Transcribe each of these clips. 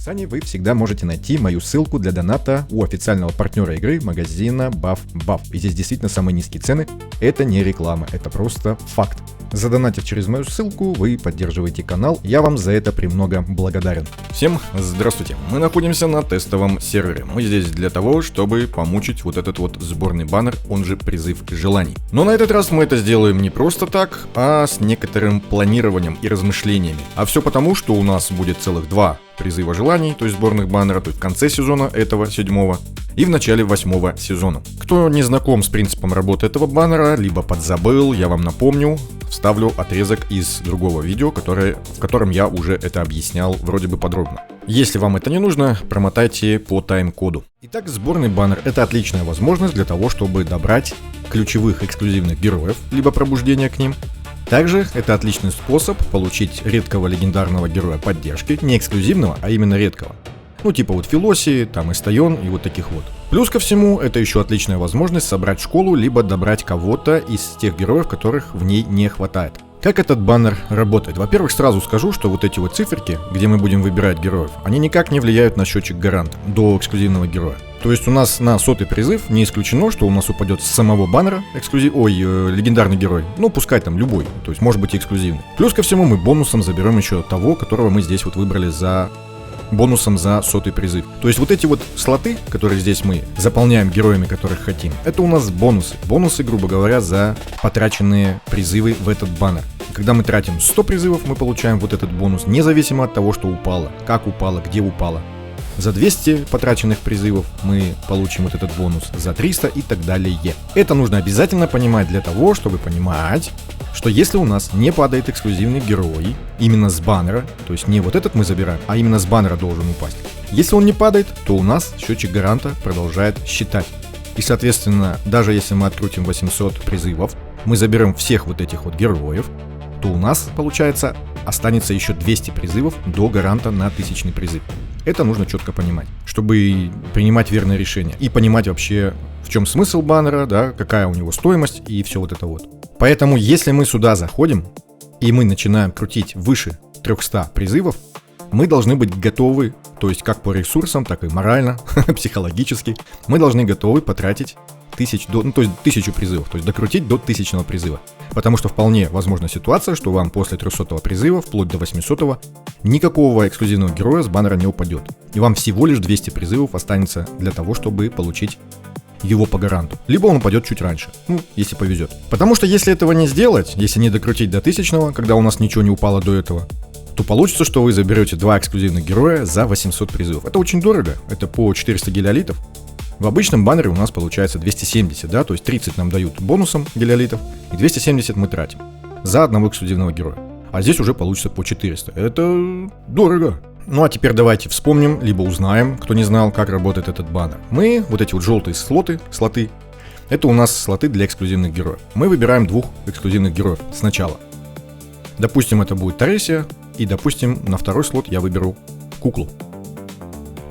описании вы всегда можете найти мою ссылку для доната у официального партнера игры магазина BuffBuff. И здесь действительно самые низкие цены. Это не реклама, это просто факт. Задонатив через мою ссылку, вы поддерживаете канал. Я вам за это премного благодарен. Всем здравствуйте. Мы находимся на тестовом сервере. Мы здесь для того, чтобы помучить вот этот вот сборный баннер, он же призыв желаний. Но на этот раз мы это сделаем не просто так, а с некоторым планированием и размышлениями. А все потому, что у нас будет целых 2 призыва желаний, то есть сборных баннера, то есть в конце сезона этого 7-го и в начале 8-го сезона. Кто не знаком с принципом работы этого баннера, либо подзабыл, я вам напомню, вставлю отрезок из другого видео, в котором я уже это объяснял вроде бы подробно. Если вам это не нужно, промотайте по тайм-коду. Итак, сборный баннер — это отличная возможность для того, чтобы добрать ключевых эксклюзивных героев, либо пробуждение к ним. Также это отличный способ получить редкого легендарного героя поддержки, не эксклюзивного, а именно редкого. Ну типа вот Филоси, там Эстайон и вот таких вот. Плюс ко всему, это еще отличная возможность собрать школу, либо добрать кого-то из тех героев, которых в ней не хватает. Как этот баннер работает? Во-первых, сразу скажу, что вот эти вот циферки, где мы будем выбирать героев, они никак не влияют на счетчик гарант до эксклюзивного героя. То есть у нас на 100-й призыв не исключено, что у нас упадет с самого баннера легендарный герой. Ну, пускай там любой, то есть может быть и эксклюзивный. Плюс ко всему мы бонусом заберем еще того, которого мы здесь вот выбрали за бонусом за 100-й призыв. То есть вот эти вот слоты, которые здесь мы заполняем героями, которых хотим, это у нас бонусы. Бонусы, грубо говоря, за потраченные призывы в этот баннер. Когда мы тратим 100 призывов, мы получаем вот этот бонус, независимо от того, что упало, как упало, где упало. За 200 потраченных призывов мы получим вот этот бонус, за 300 и так далее. Это нужно обязательно понимать для того, чтобы понимать, что если у нас не падает эксклюзивный герой, именно с баннера, то есть не вот этот мы забираем, а именно с баннера должен упасть. Если он не падает, то у нас счетчик гаранта продолжает считать. И соответственно, даже если мы открутим 800 призывов, мы заберем всех вот этих вот героев, то у нас, получается, останется еще 200 призывов до гаранта на 1000-й призыв. Это нужно четко понимать, чтобы принимать верное решение и понимать вообще, в чем смысл баннера, да, какая у него стоимость и все вот это вот. Поэтому, если мы сюда заходим и мы начинаем крутить выше 300 призывов, мы должны быть готовы, то есть как по ресурсам, так и морально, психологически, мы должны готовы потратить 1000 призывов, то есть докрутить до 1000-го призыва. Потому что вполне возможна ситуация, что вам после 300-го призыва, вплоть до 800-го, никакого эксклюзивного героя с баннера не упадет. И вам всего лишь 200 призывов останется для того, чтобы получить его по гаранту. Либо он упадет чуть раньше, если повезет. Потому что если этого не сделать, если не докрутить до 1000-го, когда у нас ничего не упало до этого, то получится, что вы заберете 2 эксклюзивных героя за 800 призывов. Это очень дорого, это по 400 гелиолитов. В обычном баннере у нас получается 270, да, то есть 30 нам дают бонусом гелиолитов, и 270 мы тратим за одного эксклюзивного героя. А здесь уже получится по 400. Это дорого. Ну а теперь давайте вспомним, либо узнаем, кто не знал, как работает этот баннер. Мы, вот эти вот желтые слоты, это у нас слоты для эксклюзивных героев. Мы выбираем 2 эксклюзивных героев сначала. Допустим, это будет Таресия, и допустим, на второй слот я выберу куклу.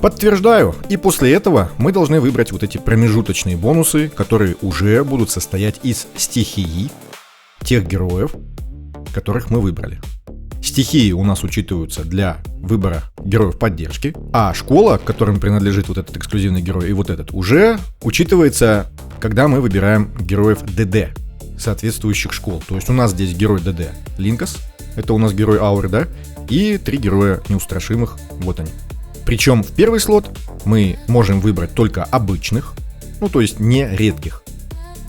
Подтверждаю, и после этого мы должны выбрать вот эти промежуточные бонусы, которые уже будут состоять из стихии тех героев, которых мы выбрали. Стихии у нас учитываются для выбора героев поддержки, а школа, к которым принадлежит вот этот эксклюзивный герой и вот этот, уже учитывается, когда мы выбираем героев ДД, соответствующих школ. То есть у нас здесь герой ДД Линкас, это у нас герой Ауры, да, и 3 героя неустрашимых, вот они. Причем в первый слот мы можем выбрать только обычных, то есть не редких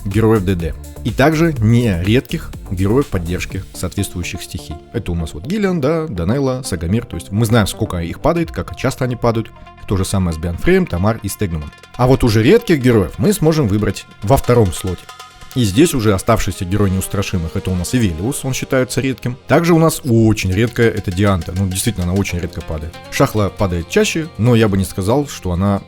героев ДД. И также не редких героев поддержки соответствующих стихий. Это у нас вот Гиллиан, да, Данелла, Сагамир. То есть мы знаем, сколько их падает, как часто они падают. То же самое с Бианфрейм, Тамар и Стегнумом. А вот уже редких героев мы сможем выбрать во втором слоте. И здесь уже оставшийся герой неустрашимых, это у нас Ивелиус, он считается редким. Также у нас очень редкая, это Дианта, действительно она очень редко падает. Шахла падает чаще, но я бы не сказал, что она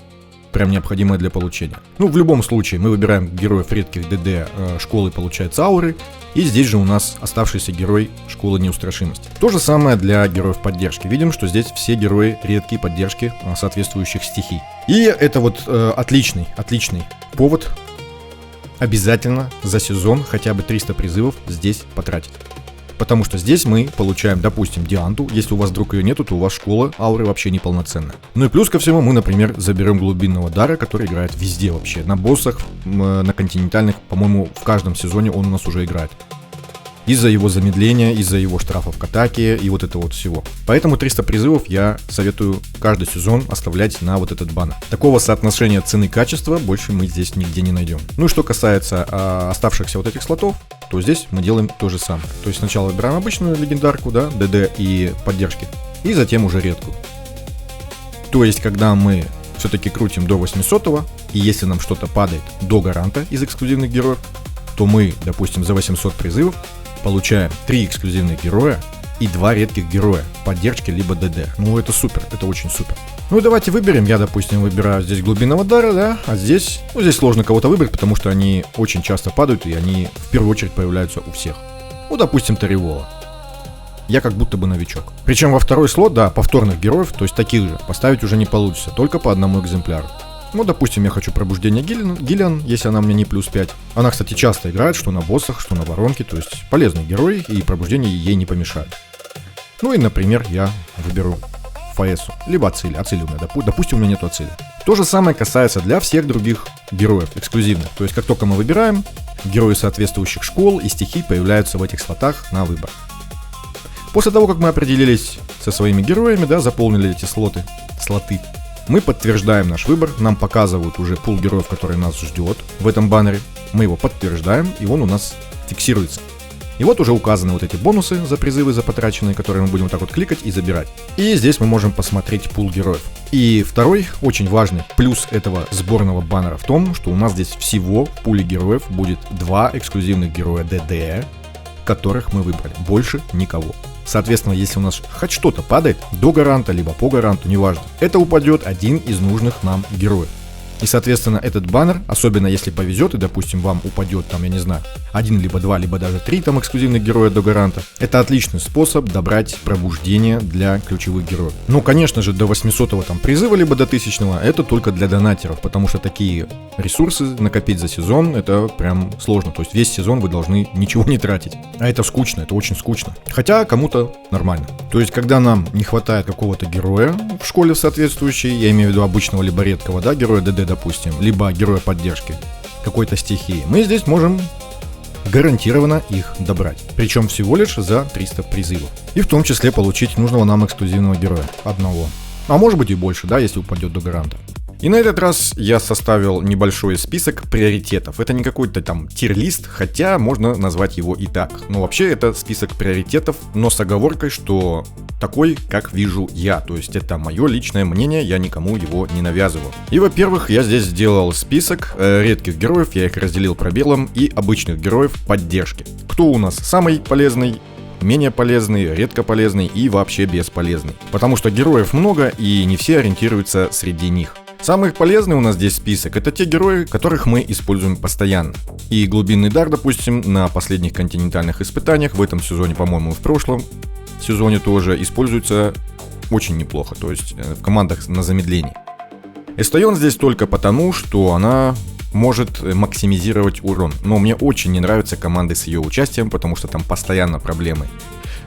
прям необходимая для получения. В любом случае мы выбираем героев редких ДД школы, получается Ауры, и здесь же у нас оставшийся герой школы неустрашимости. То же самое для героев поддержки. Видим, что здесь все герои редкие поддержки соответствующих стихий. И это вот отличный повод обязательно за сезон хотя бы 300 призывов здесь потратить. Потому что здесь мы получаем, допустим, Дианту. Если у вас вдруг ее нету, то у вас школа ауры вообще неполноценная. Ну и плюс ко всему мы, например, заберем глубинного дара, который играет везде вообще. На боссах, на континентальных, по-моему, в каждом сезоне он у нас уже играет. Из-за его замедления, из-за его штрафов к атаке и вот этого вот всего. Поэтому 300 призывов я советую каждый сезон оставлять на вот этот баннер. Такого соотношения цены-качества больше мы здесь нигде не найдем. Ну и что касается оставшихся вот этих слотов, то здесь мы делаем то же самое. То есть сначала выбираем обычную легендарку, да, ДД и поддержки, и затем уже редкую. То есть когда мы все-таки крутим до 800-го, и если нам что-то падает до гаранта из эксклюзивных героев, то мы, допустим, за 800 призывов получаем 3 эксклюзивных героя и 2 редких героя, поддержки либо ДД. Ну это супер, это очень супер. Ну и давайте выберем, я, допустим, выбираю здесь глубинного дара, да, а здесь, ну здесь сложно кого-то выбрать, потому что они очень часто падают, и они в первую очередь появляются у всех. Ну, допустим, Таривола. Я как будто бы новичок. Причем во второй слот, да, повторных героев, то есть таких же, поставить уже не получится, только по одному экземпляру. Ну, допустим, я хочу пробуждение Гиллиан, если она мне не плюс 5. Она, кстати, часто играет, что на боссах, что на воронке, то есть полезный герой, и пробуждение ей не помешает. Ну и, например, я выберу Фаэсу, либо Ацили. Ацили у меня, допустим, у меня нету Ацили. То же самое касается для всех других героев, эксклюзивных. То есть, как только мы выбираем, герои соответствующих школ и стихий появляются в этих слотах на выбор. После того, как мы определились со своими героями, да, заполнили эти слоты, мы подтверждаем наш выбор, нам показывают уже пул героев, который нас ждет в этом баннере. Мы его подтверждаем, и он у нас фиксируется. И вот уже указаны вот эти бонусы за призывы, за потраченные, которые мы будем вот так вот кликать и забирать. И здесь мы можем посмотреть пул героев. И второй очень важный плюс этого сборного баннера в том, что у нас здесь всего в пуле героев будет 2 эксклюзивных героя ДД, которых мы выбрали. Больше никого. Соответственно, если у нас хоть что-то падает, до гаранта, либо по гаранту, неважно, это упадет один из нужных нам героев. И, соответственно, этот баннер, особенно если повезет, и, допустим, вам упадет, там, я не знаю, 1, либо 2, либо даже 3 там эксклюзивных героя до гаранта, это отличный способ добрать пробуждение для ключевых героев. Ну, конечно же, до 800-го там призыва, либо до 1000-го, это только для донатеров, потому что такие ресурсы накопить за сезон, это прям сложно. То есть весь сезон вы должны ничего не тратить. А это скучно, это очень скучно. Хотя кому-то нормально. То есть, когда нам не хватает какого-то героя в школе соответствующей, я имею в виду обычного либо редкого, да, героя ДД, допустим, либо героя поддержки какой-то стихии, мы здесь можем гарантированно их добрать. Причем всего лишь за 300 призывов. И в том числе получить нужного нам эксклюзивного героя. Одного. А может быть и больше, да, если упадет до гаранта. И на этот раз я составил небольшой список приоритетов. Это не какой-то там тир-лист, хотя можно назвать его и так. Но вообще это список приоритетов, но с оговоркой, что такой, как вижу я. То есть это мое личное мнение, я никому его не навязываю. И, во-первых, я здесь сделал список редких героев, я их разделил пробелом, и обычных героев поддержки. Кто у нас самый полезный? Менее полезный, редко полезный и вообще бесполезный. Потому что героев много, и не все ориентируются среди них. Самый полезный у нас здесь список — это те герои, которых мы используем постоянно. И глубинный дар, допустим, на последних континентальных испытаниях, в этом сезоне, по-моему, и в прошлом сезоне тоже используется очень неплохо, то есть в командах на замедлении. Эстайон здесь только потому, что она может максимизировать урон. Но мне очень не нравятся команды с ее участием, потому что там постоянно проблемы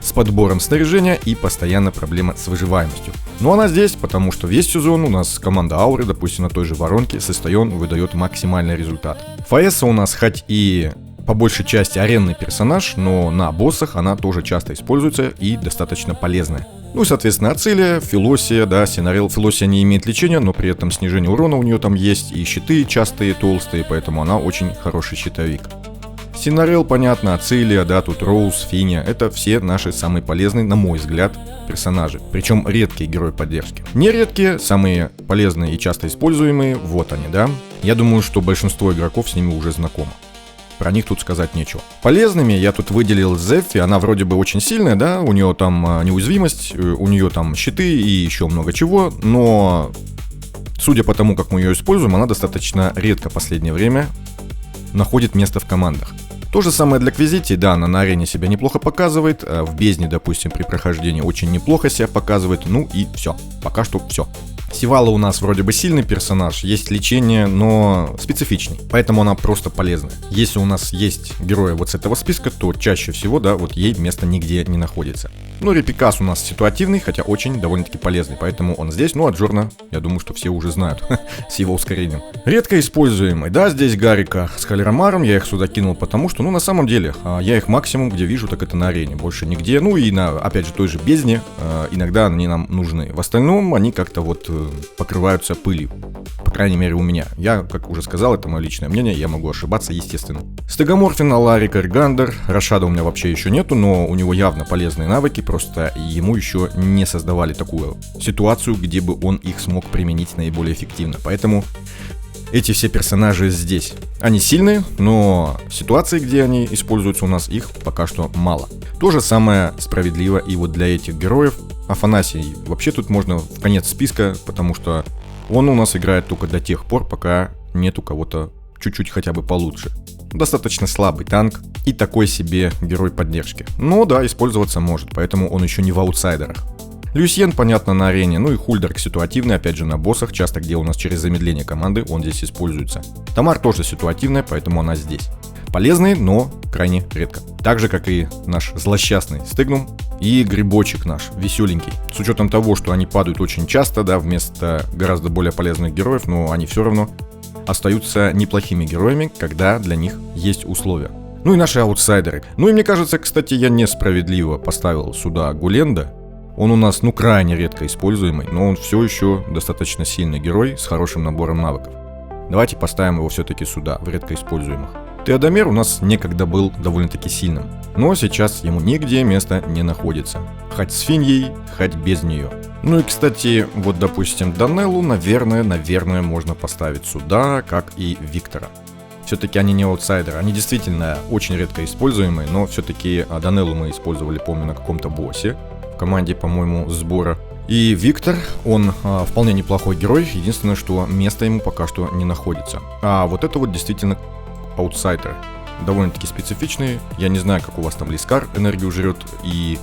с подбором снаряжения и постоянно проблема с выживаемостью. Но она здесь, потому что весь сезон у нас команда Ауры, допустим, на той же воронке, с Эстайон выдает максимальный результат. Фаэса у нас хоть и по большей части аренный персонаж, но на боссах она тоже часто используется и достаточно полезная. Ну и, соответственно, Ацилия, Филосия, да, Синарел. Филосия не имеет лечения, но при этом снижение урона у нее там есть, и щиты частые, толстые, поэтому она очень хороший щитовик. Синарел, понятно, Ацилия, да, тут Роуз, Финя, это все наши самые полезные, на мой взгляд, персонажи. Причем редкие герои поддержки. Нередкие, самые полезные и часто используемые, вот они, да. Я думаю, что большинство игроков с ними уже знакомо. Про них тут сказать нечего. Полезными я тут выделил Зеффи, она вроде бы очень сильная, да, у нее там неуязвимость, у нее там щиты и еще много чего, но судя по тому, как мы ее используем, она достаточно редко в последнее время находит место в командах. То же самое для Квизити, да, она на арене себя неплохо показывает, в бездне, допустим, при прохождении очень неплохо себя показывает, ну и все, пока что все. Сивалла у нас вроде бы сильный персонаж, есть лечение, но специфичный, поэтому она просто полезна. Если у нас есть герои вот с этого списка, то чаще всего, да, вот ей место нигде не находится. Ну, Репикас у нас ситуативный, хотя очень довольно-таки полезный, поэтому он здесь. Ну, а Джорна, я думаю, что все уже знают с его ускорением. Редко используемый, да, здесь Гарика с Халерамаром, я их сюда кинул, потому что, ну, на самом деле, я их максимум, где вижу, так это на арене, больше нигде. Ну, и на, опять же, той же бездне, иногда они нам нужны. В остальном они как-то вот покрываются пылью. По крайней мере, у меня. Я, как уже сказал, это мое личное мнение, я могу ошибаться, естественно. Стегоморфин, Аларик, Эргандер. Рашада у меня вообще еще нету, но у него явно полезные навыки, просто ему еще не создавали такую ситуацию, где бы он их смог применить наиболее эффективно. Поэтому эти все персонажи здесь. Они сильные, но ситуации, где они используются у нас, их пока что мало. То же самое справедливо и вот для этих героев. Афанасий вообще тут можно в конец списка, потому что он у нас играет только до тех пор, пока нету кого-то чуть-чуть хотя бы получше. Достаточно слабый танк и такой себе герой поддержки. Но да, использоваться может, поэтому он еще не в аутсайдерах. Люсьен, понятно, на арене, ну и Хульдарк ситуативный, опять же на боссах, часто где у нас через замедление команды он здесь используется. Тамар тоже ситуативная, поэтому она здесь. Полезный, но крайне редко. Так же, как и наш злосчастный Стегнум и грибочек наш, веселенький. С учетом того, что они падают очень часто, да, вместо гораздо более полезных героев, но они все равно остаются неплохими героями, когда для них есть условия. Ну и наши аутсайдеры. Ну и мне кажется, кстати, я несправедливо поставил сюда Гуленда. Он у нас, ну, крайне редко используемый, но он все еще достаточно сильный герой с хорошим набором навыков. Давайте поставим его все-таки сюда, в редко используемых. Теодомер у нас некогда был довольно-таки сильным, но сейчас ему нигде места не находится. Хоть с Финьей, хоть без нее. Ну и, кстати, вот, допустим, Данеллу, наверное, можно поставить сюда, как и Виктора. Все-таки они не аутсайдеры, они действительно очень редко используемые, но все-таки Данеллу мы использовали, помню, на каком-то боссе, в команде, по-моему, сбора. И Виктор, он вполне неплохой герой, единственное, что место ему пока что не находится. А вот это вот действительно аутсайдеры, довольно-таки специфичные. Я не знаю, как у вас там Лискар энергию жрет и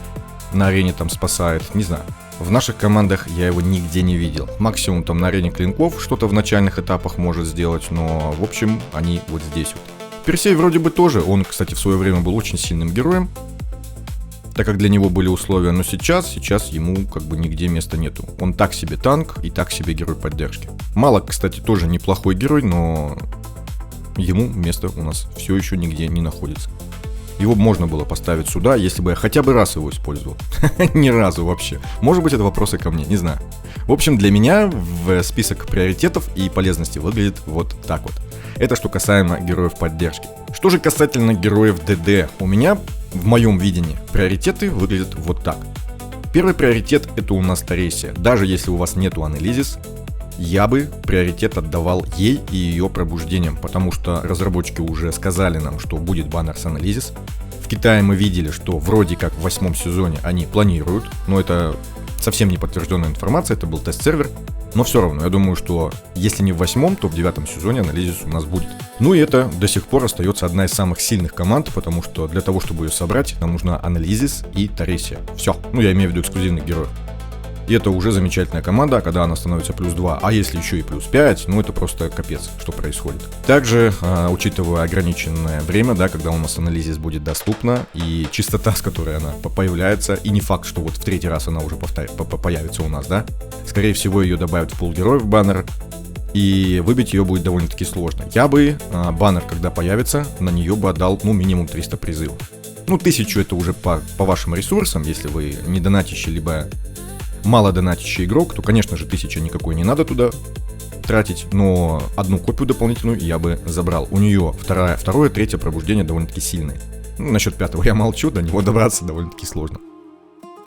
на арене там спасает, не знаю. В наших командах я его нигде не видел. Максимум там на арене клинков что-то в начальных этапах может сделать, но в общем они вот здесь вот. Персей вроде бы тоже, он, кстати, в свое время был очень сильным героем, так как для него были условия, но сейчас ему как бы нигде места нету. Он так себе танк и так себе герой поддержки. Малок, кстати, тоже неплохой герой, но ему место у нас все еще нигде не находится. Его можно было поставить сюда, если бы я хотя бы раз его использовал. Ни разу вообще. Может быть, это вопросы ко мне, не знаю. В общем, для меня в список приоритетов и полезности выглядит вот так вот. Это что касаемо героев поддержки. Что же касательно героев ДД, у меня в моем видении приоритеты выглядят вот так. Первый приоритет — это у нас Таресия. Даже если у вас нету Анелизис, я бы приоритет отдавал ей и ее пробуждениям, потому что разработчики уже сказали нам, что будет баннер с Анелизис. В Китае мы видели, что вроде как в 8 сезоне они планируют, но это совсем не подтвержденная информация, это был тест-сервер. Но все равно, я думаю, что если не в 8, то в 9 сезоне Анелизис у нас будет. Ну и это до сих пор остается одна из самых сильных команд, потому что для того, чтобы ее собрать, нам нужна Анелизис и Таресия. Все. Ну, я имею в виду эксклюзивных героев. И это уже замечательная команда, когда она становится плюс 2, а если еще и плюс 5, ну это просто капец, что происходит. Также, учитывая ограниченное время, да, когда у нас Анелизис будет доступна, и частота, с которой она появляется, и не факт, что вот в третий раз она уже появится у нас, да, скорее всего ее добавят в пул героев в баннер, и выбить ее будет довольно-таки сложно. Я бы баннер, когда появится, на нее бы отдал, ну, минимум 300 призывов. Ну, 1000 это уже по вашим ресурсам, если вы не донатящий, либо мало донатящий игрок, то, конечно же, 1000 никакой не надо туда тратить, но одну копию дополнительную я бы забрал. У нее второе, третье пробуждение довольно-таки сильные. Ну, насчет 5 я молчу, до него добраться довольно-таки сложно.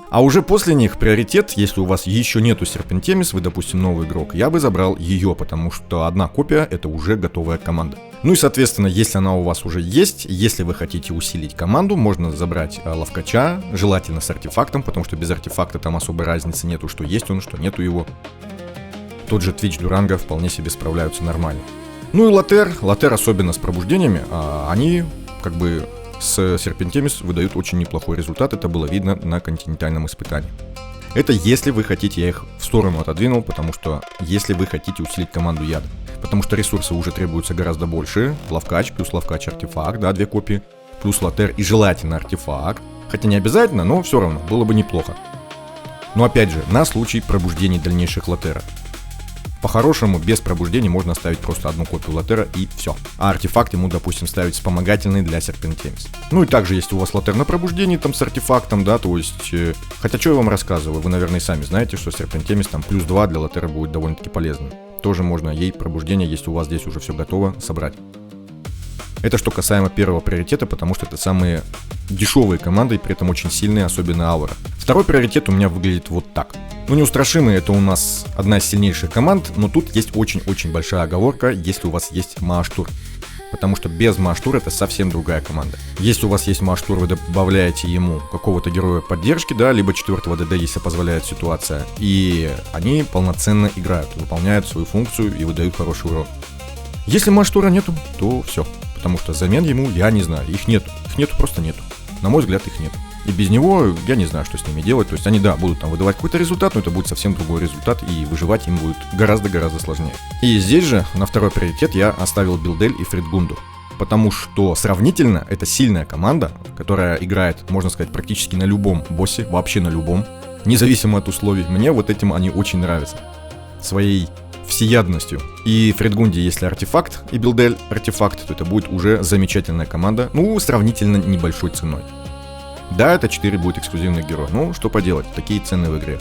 А уже после них приоритет, если у вас еще нету Серпентемис, вы, допустим, новый игрок, я бы забрал ее, потому что одна копия — это уже готовая команда. Ну и, соответственно, если она у вас уже есть, если вы хотите усилить команду, можно забрать Ловкача, желательно с артефактом, потому что без артефакта там особой разницы нету, что есть он, что нету его. Тот же Твич Дуранга вполне себе справляются нормально. Ну и Лотер особенно с пробуждениями, они как бы с Серпентемис выдают очень неплохой результат, это было видно на континентальном испытании. Это если вы хотите, я их в сторону отодвинул, потому что если вы хотите усилить команду яда. Потому что ресурсы уже требуются гораздо больше. Лавкач плюс лавкач артефакт, да, 2 копии. Плюс лотер и желательно артефакт. Хотя не обязательно, но все равно, было бы неплохо. Но опять же, на случай пробуждений дальнейших лотера. По-хорошему, без пробуждений можно оставить просто 1 копию лотера и все. А артефакт ему, допустим, ставить вспомогательный для Серпентемис. Ну и также, если у вас лотер на пробуждении там с артефактом, да, то есть... Хотя, что я вам рассказываю, вы, наверное, и сами знаете, что Серпентемис там плюс 2 для лотера будет довольно-таки полезным. Тоже можно ей пробуждение, если у вас здесь уже все готово, собрать. Это что касаемо первого приоритета, потому что это самые дешевые команды и при этом очень сильные, особенно аура. Второй приоритет у меня выглядит вот так. Ну, неустрашимые — это у нас одна из сильнейших команд, но тут есть очень-очень большая оговорка, если у вас есть Мааштур. Потому что без Мааштур это совсем другая команда. Если у вас есть Мааштур, вы добавляете ему какого-то героя поддержки, да, либо 4-го ДД, если позволяет ситуация, и они полноценно играют, выполняют свою функцию и выдают хороший урон. Если Мааштура нету, то все. Потому что замен ему, я не знаю, их нету. Их нету, просто нету. На мой взгляд, их нет. И без него я не знаю, что с ними делать. То есть они, да, будут там выдавать какой-то результат, но это будет совсем другой результат, и выживать им будет гораздо-гораздо сложнее. И здесь же на второй приоритет я оставил Билдель и Фредгунду. Потому что сравнительно это сильная команда, которая играет, можно сказать, практически на любом боссе, вообще на любом, независимо от условий. Мне вот этим они очень нравятся. Своей всеядностью. И Фредгунди, если артефакт, и Билдель артефакт, то это будет уже замечательная команда, ну, сравнительно небольшой ценой. Да, это 4 будет эксклюзивных героя, ну, что поделать, такие цены в игре.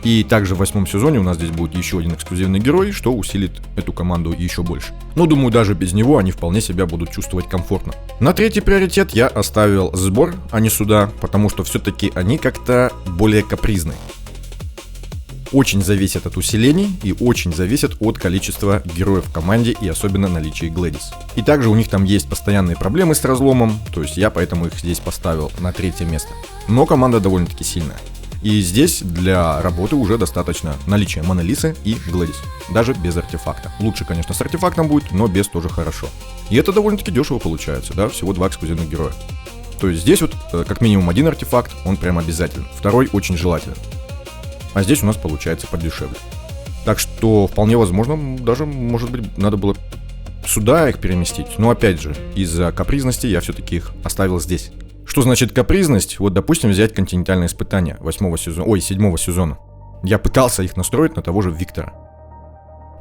И также в 8 сезоне у нас здесь будет еще один эксклюзивный герой, что усилит эту команду еще больше. Но думаю, даже без него они вполне себя будут чувствовать комфортно. На третий приоритет я оставил сбор, а не сюда, потому что все-таки они как-то более капризные. Очень зависят от усилений и очень зависят от количества героев в команде и особенно наличия Глэдис. И также у них там есть постоянные проблемы с разломом, то есть я поэтому их здесь поставил на 3-е место. Но команда довольно-таки сильная. И здесь для работы уже достаточно наличия Монолисы и Глэдис, даже без артефакта. Лучше, конечно, с артефактом будет, но без тоже хорошо. И это довольно-таки дешево получается, да, всего 2 эксклюзивных героя. То есть здесь вот как минимум 1 артефакт, он прям обязателен, 2-й очень желателен. А здесь у нас получается подешевле. Так что вполне возможно, даже, может быть, надо было сюда их переместить. Но опять же, из-за капризности я все-таки их оставил здесь. Что значит капризность? Вот, допустим, взять континентальное испытание 7-го сезона. Я пытался их настроить на того же Виктора.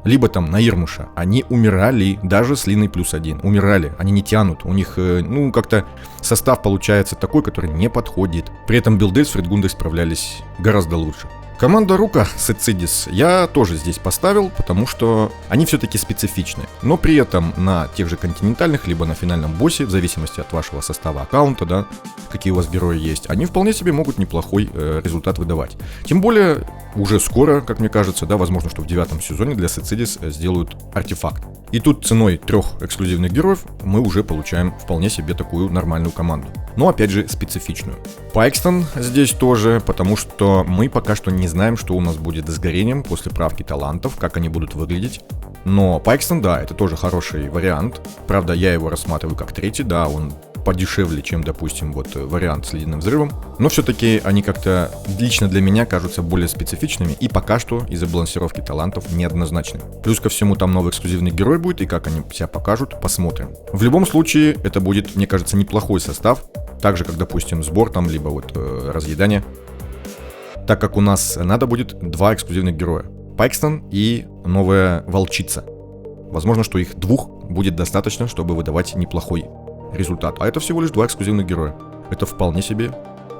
Либо там на Ирмуша. Они умирали, даже с Линой +1. Умирали, они не тянут. У них, ну, как-то состав получается такой, который не подходит. При этом Билдель с Фредгундой справлялись гораздо лучше. Команда Рука с Эцидис я тоже здесь поставил, потому что они все-таки специфичны. Но при этом на тех же континентальных, либо на финальном боссе, в зависимости от вашего состава аккаунта, да, какие у вас герои есть, они вполне себе могут неплохой результат выдавать. Тем более, уже скоро, как мне кажется, да, возможно, что в 9-м сезоне для Эцидис сделают артефакт. И тут ценой 3 эксклюзивных героев мы уже получаем вполне себе такую нормальную команду. Но опять же специфичную. Пайкстон здесь тоже, потому что мы пока что не знаем, что у нас будет с горением после правки талантов, как они будут выглядеть. Но Пайкстон, да, это тоже хороший вариант. Правда, я его рассматриваю как 3-й, да, он подешевле, чем, допустим, вот вариант с ледяным взрывом. Но все-таки они как-то лично для меня кажутся более специфичными и пока что из-за балансировки талантов неоднозначными. Плюс ко всему там новый эксклюзивный герой будет, и как они себя покажут, посмотрим. В любом случае, это будет, мне кажется, неплохой состав. Так же, как, допустим, сбор там, либо вот разъедание. Так как у нас надо будет 2 эксклюзивных героя. Пайкстон и новая волчица. Возможно, что их 2 будет достаточно, чтобы выдавать неплохой результат. А это всего лишь 2 эксклюзивных героя. Это вполне себе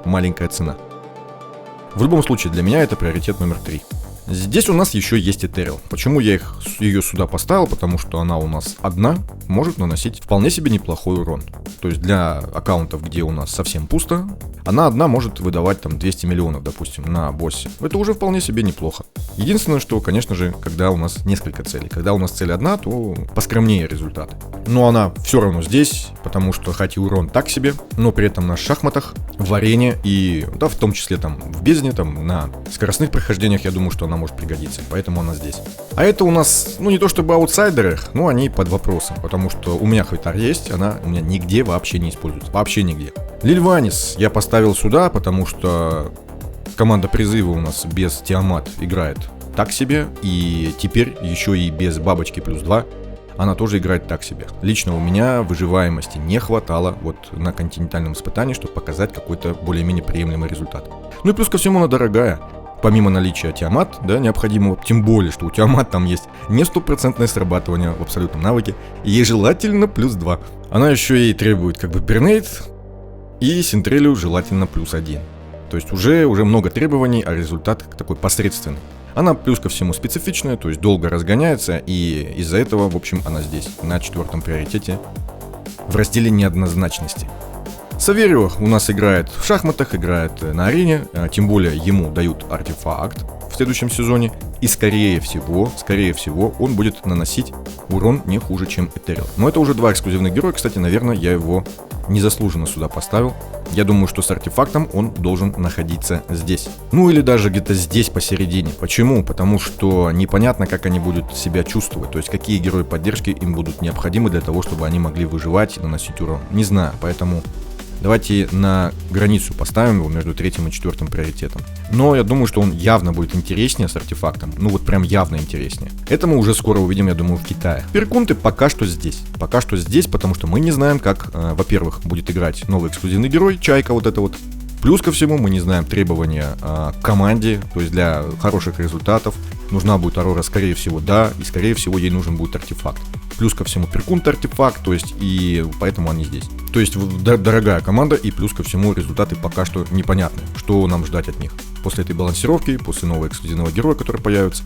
маленькая цена. В любом случае, для меня это приоритет номер 3. Здесь у нас еще есть Этериал. Почему я ее сюда поставил? Потому что она у нас одна может наносить вполне себе неплохой урон. То есть для аккаунтов, где у нас совсем пусто, она одна может выдавать там 200 миллионов, допустим, на боссе. Это уже вполне себе неплохо. Единственное, что, конечно же, когда у нас несколько целей. Когда у нас цель одна, то поскромнее результаты. Но она все равно здесь, потому что хоть и урон так себе, но при этом на шахматах, в арене и, да, в том числе там в бездне, там на скоростных прохождениях, я думаю, что она может пригодиться, поэтому она здесь. А это у нас, ну, не то чтобы аутсайдеры, но они под вопросом, потому что у меня Хвитар есть, она у меня нигде вообще не используется, вообще нигде. Лильванис я поставил сюда, потому что команда призыва у нас без Тиамат играет так себе, и теперь еще и без бабочки плюс 2 она тоже играет так себе. Лично у меня выживаемости не хватало вот на континентальном испытании, чтобы показать какой-то более-менее приемлемый результат. Ну и плюс ко всему она дорогая. Помимо наличия Тиамат, да, необходимого, тем более, что у Тиамат там есть не стопроцентное срабатывание в абсолютном навыке, ей желательно плюс 2. Она еще и требует как бы пернейт, и Синтрелю желательно плюс 1. То есть уже много требований, а результат такой посредственный. Она плюс ко всему специфичная, то есть долго разгоняется, и из-за этого, в общем, она здесь, на 4-м приоритете, в разделе неоднозначности. Саверио у нас играет в шахматах, играет на арене, тем более ему дают артефакт в следующем сезоне, и скорее всего, он будет наносить урон не хуже, чем Этериал. Но это уже 2 эксклюзивных героя, кстати, наверное, я его незаслуженно сюда поставил. Я думаю, что с артефактом он должен находиться здесь. Ну или даже где-то здесь посередине. Почему? Потому что непонятно, как они будут себя чувствовать. То есть какие герои поддержки им будут необходимы для того, чтобы они могли выживать и наносить урон. Не знаю, поэтому давайте на границу поставим его между 3-м и 4-м приоритетом. Но я думаю, что он явно будет интереснее с артефактом. Ну вот прям явно интереснее. Это мы уже скоро увидим, я думаю, в Китае. Перкунты пока что здесь. Пока что здесь, потому что мы не знаем, как, во-первых, будет играть новый эксклюзивный герой, Чайка вот это вот. Плюс ко всему мы не знаем требования к команде, то есть для хороших результатов нужна будет Аврора, скорее всего, да, и скорее всего ей нужен будет артефакт. Плюс ко всему Перкунт артефакт, то есть и поэтому они здесь. То есть дорогая команда, и плюс ко всему результаты пока что непонятны, что нам ждать от них. После этой балансировки, после нового эксклюзивного героя, который появится.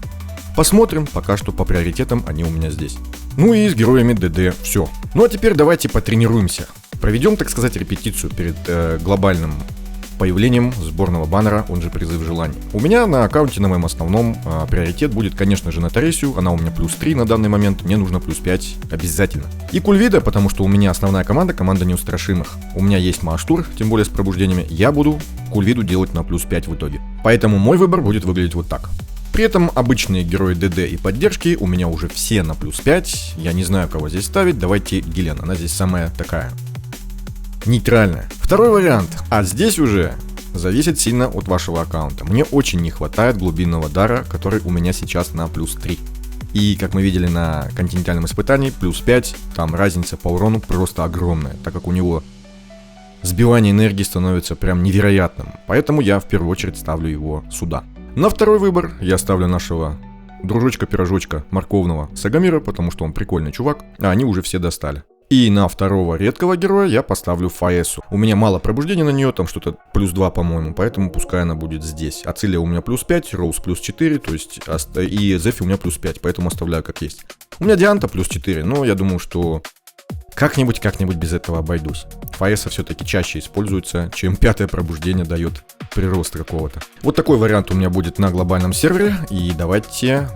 Посмотрим, пока что по приоритетам они у меня здесь. Ну и с героями ДД все. Ну а теперь давайте потренируемся. Проведем, так сказать, репетицию перед глобальным появлением сборного баннера, он же призыв желаний. У меня на аккаунте, на моем основном, приоритет будет, конечно же, на Таресию. Она у меня плюс 3 на данный момент, мне нужно плюс 5 обязательно. И Кульвида, потому что у меня основная команда неустрашимых. У меня есть Мааштур, тем более с пробуждениями. Я буду Кульвиду делать на плюс 5 в итоге. Поэтому мой выбор будет выглядеть вот так. При этом обычные герои ДД и поддержки у меня уже все на плюс 5. Я не знаю, кого здесь ставить. Давайте Гелен, она здесь самая такая нейтральная. Второй вариант. А здесь уже зависит сильно от вашего аккаунта. Мне очень не хватает глубинного дара, который у меня сейчас на плюс 3. И, как мы видели на континентальном испытании, плюс 5, там разница по урону просто огромная, так как у него сбивание энергии становится прям невероятным. Поэтому я в первую очередь ставлю его сюда. На второй выбор я ставлю нашего дружочка-пирожочка морковного Сагамира, потому что он прикольный чувак, а они уже все достали. И на второго редкого героя я поставлю Фаэсу. У меня мало пробуждения на нее, там что-то плюс 2, по-моему, поэтому пускай она будет здесь. Ацилия у меня плюс 5, Роуз плюс 4, то есть и Зефи у меня плюс 5, поэтому оставляю как есть. У меня Дианта плюс 4, но я думаю, что как-нибудь без этого обойдусь. Фаэса все-таки чаще используется, чем 5-е пробуждение дает прирост какого-то. Вот такой вариант у меня будет на глобальном сервере. И давайте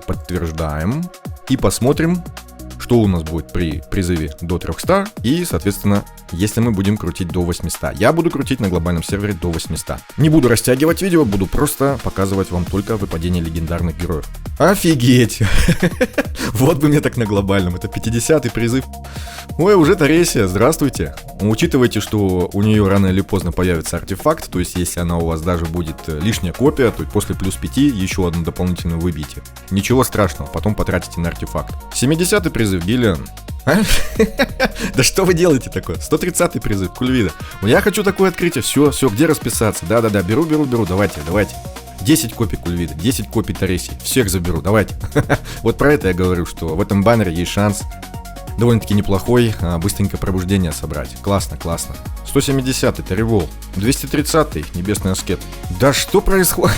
подтверждаем и посмотрим, что у нас будет при призыве до 300 и, соответственно, если мы будем крутить до 800. Я буду крутить на глобальном сервере до 800. Не буду растягивать видео, буду просто показывать вам только выпадение легендарных героев. Офигеть! Вот бы мне так на глобальном. Это 50-й призыв. Ой, уже Таресия, здравствуйте. Учитывайте, что у нее рано или поздно появится артефакт, то есть если она у вас даже будет лишняя копия, то после плюс 5 еще одну дополнительную выбейте. Ничего страшного, потом потратите на артефакт. 70-й призыв, Гелен. Да что вы делаете такое? 130-й призыв, Кульвида. Я хочу такое открытие. Все, где расписаться? Да, беру, давайте. 10 копий Кульвида, 10 копий Таресии. Всех заберу, давайте. Вот про это я говорю, что в этом баннере есть шанс довольно-таки неплохой, быстренько пробуждение собрать. Классно. 170-й Таривол, 230-й Небесный Аскет. Да что происходит?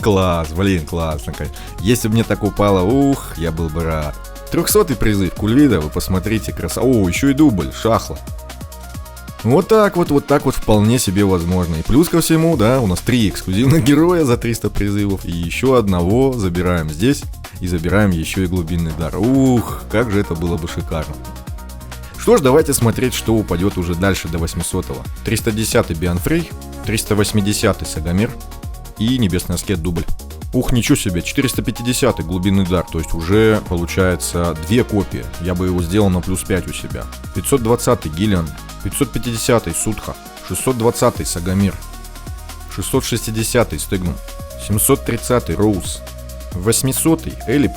Класс, классно. Если бы мне так упало, я был бы рад. 300-й призыв Кульвида, вы посмотрите, красота. О, еще и дубль, Шахла. Вот так вот вполне себе возможно. И плюс ко всему, да, у нас 3 эксклюзивных героя за 300 призывов. И еще одного забираем здесь. И забираем еще и глубинный дар. Как же это было бы шикарно. Что ж, давайте смотреть, что упадет уже дальше до 800-го. 310-й Бианфрей, 380-й Сагамир и Небесный Аскет дубль. Ничего себе, 450-й глубинный дар, то есть уже получается 2 копии. Я бы его сделал на плюс 5 у себя. 520-й Гиллиан, 550-й Судха, 620-й Сагамир, 660 Стегнум, 730 Роуз, 800 Элип.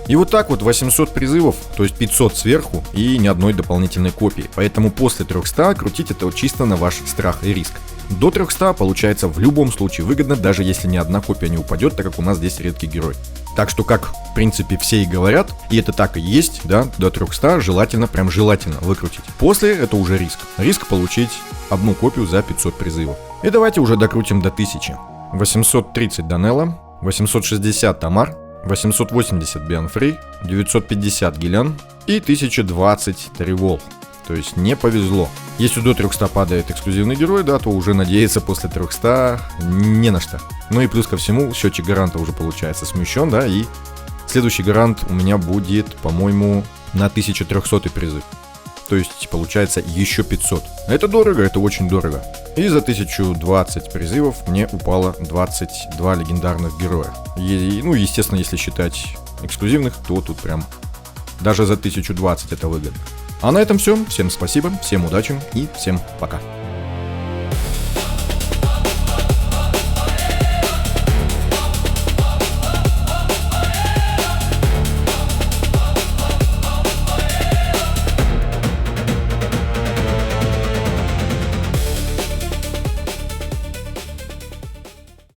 И вот так вот 800 призывов, то есть 500 сверху и ни одной дополнительной копии. Поэтому после 300 крутить это вот чисто на ваш страх и риск. До 300 получается в любом случае выгодно, даже если ни одна копия не упадет, так как у нас здесь редкий герой. Так что, как в принципе все и говорят, и это так и есть, да, до 300 желательно, прям желательно выкрутить. После это уже риск. Риск получить одну копию за 500 призывов. И давайте уже докрутим до 1000. 830 Данелла, 860 Тамар, 880 Бианфрей, 950 Гилян и 1020 Тривол. То есть не повезло. Если до 300 падает эксклюзивный герой, да, то уже надеяться после 300 не на что. Ну и плюс ко всему, счетчик гаранта уже получается смещен, да, и следующий гарант у меня будет, по-моему, на 1300 призыв. То есть получается еще 500. Это дорого, это очень дорого. И за 1020 призывов мне упало 22 легендарных героя. Ну, естественно, если считать эксклюзивных, то тут прям даже за 1020 это выгодно. А на этом все. Всем спасибо, всем удачи и всем пока.